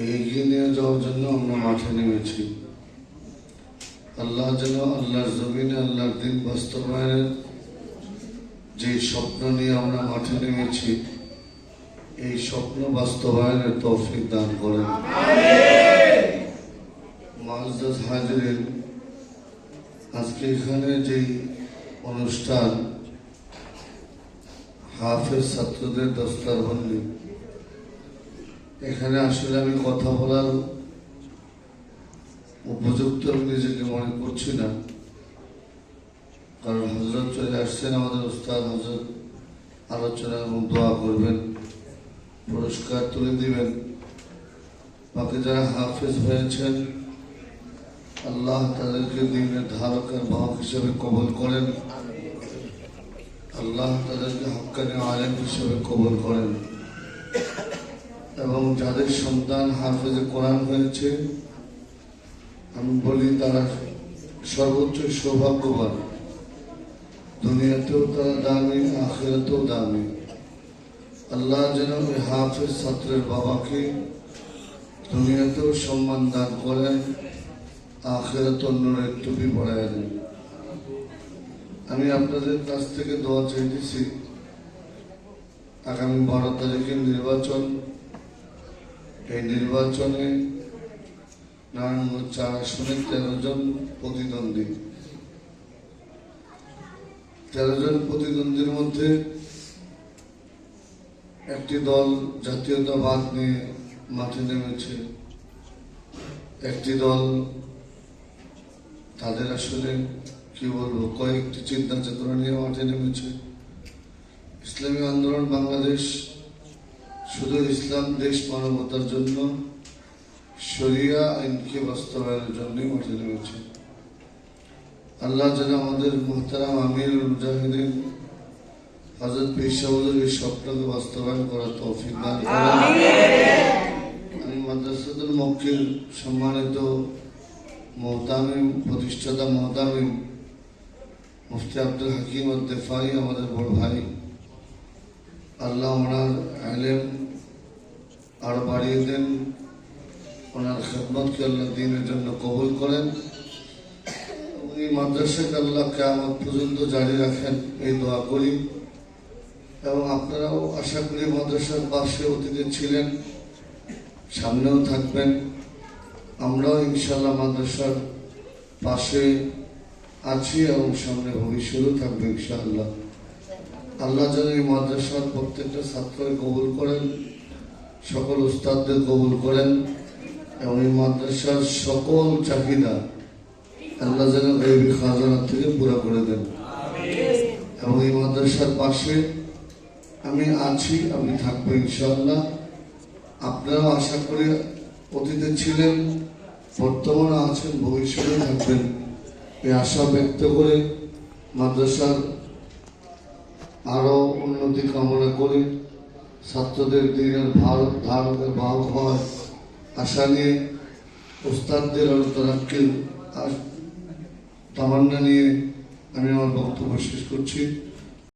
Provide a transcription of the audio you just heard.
এগিয়ে নিয়ে যাওয়ার জন্য আমরা মাঠে নেমেছি। আল্লাহ যেন আল্লাহর জমিনে আল্লাহর দিন বাস্তবায়নের যে স্বপ্ন নিয়ে আমরা মাঠে নেমেছি, এই স্বপ্ন বাস্তবায়নের তৌফিক দান করেন। মুআজ্জাজ হাজিরিন, আজকে এখানে যেই অনুষ্ঠান হাফেজ ছাত্রদের দস্তারবন্দি, এখানে আসলে আমি কথা বলার উপযুক্ত নিজেকে মনে করছি না, কারণ হযরত চলে আসছেন, আমাদের উস্তাদ হযরত আলোচনা এবং দোয়া করবেন, পুরস্কার তুলে দিবেন। বাকি যারা হাফেজ হয়েছেন, আল্লাহ তাদেরকে দ্বীনের ধারক আর বাহক হিসেবে কবুল করেন। আল্লাহ তাদেরকে হক্কানি আলেম হিসেবে কবুল করেন। এবং যাদের সন্তান হাফেজে কোরআন হয়েছে, আমি বলি তারা সর্বোচ্চ সৌভাগ্যবান। দুনিয়াতেও তারা দামি, আখিরাতেও দামি। আল্লাহ যেন ওই হাফেজ ছাত্রের বাবাকে দুনিয়াতেও সম্মান দান করেন, আখিরাতেও নূরের টুপি পরায় দেন। আমি আপনাদের কাছ থেকে দোয়া চাইতেছি, আগামী 12 তারিখের নির্বাচন, এই নির্বাচনে নারায়ণগঞ্জ 4 আসনে 13 জন প্রতিদ্বন্দ্বী। 13 জন প্রতিদ্বন্দ্বীর মধ্যে একটি দল জাতীয়তাবাদ নিয়ে মাঠে নেমেছে, একটি দল তাদের আসলে কি বলবো, কয়েকটি চিন্তা চেতনা নিয়ে মাঠে নেমেছে। ইসলামী আন্দোলন বাংলাদেশ শুধু ইসলাম দেশ মানবতার জন্য, শরিয়া আইনকে বাস্তবায়নের জন্যই মাঠে নেমেছে। আল্লাহ যেন আমাদের মুহতারাম আমিরুল মুজাহিদিন হযরত পীর সাহেব হুজুরের স্বপ্নকে বাস্তবায়ন করার তৌফিক দান করেন। আমি মাদ্রাসাতুল মক্কির সম্মানিত মুহতামিম, প্রতিষ্ঠাতা মুহতামিম মুফতি আব্দুল হাকিম আদ-দিফাই, আমাদের বড় ভাই, আল্লাহ ওনার ইলম আরো বাড়িয়ে দেন, ওনার খেদমতকে আল্লাহ দ্বীনের জন্য কবুল করেন। এই মাদ্রাসাকে আল্লাহ কিয়ামত পর্যন্ত জারি রাখেন, এই দোয়া করি। এবং আপনারাও আশা করি মাদ্রাসার পাশে অতীতে ছিলেন, সামনেও থাকবেন। আমরাও ইনশাআল্লাহ মাদ্রাসার পাশে আছি এবং সামনে ভবিষ্যতেও থাকবে ইনশাআল্লাহ। আল্লাহ যেন এই মাদ্রাসার প্রত্যেকটা ছাত্রকে কবুল করেন, সকল উস্তাদদের কবুল করেন, এবং এই মাদ্রাসার সকল চাহিদা আল্লাহ যেন গায়বী খাজানা থেকে পুরা করে দেন। এবং এই মাদ্রাসার পাশে আমি আছি, আমি থাকবো ইনশাআল্লাহ। আপনারাও আশা করি অতীতে ছিলেন, বর্তমানে আছেন, ভবিষ্যতে থাকবেন, এই আশা ব্যক্ত করে মাদ্রাসার আরো উন্নতি কামনা করে ছাত্রদের দিনের ধারকের বাহক হওয়ার আশা নিয়ে, উস্তাদদের আরো তারাক্কির তামান্না নিয়ে আমি আমার বক্তব্য শেষ করছি।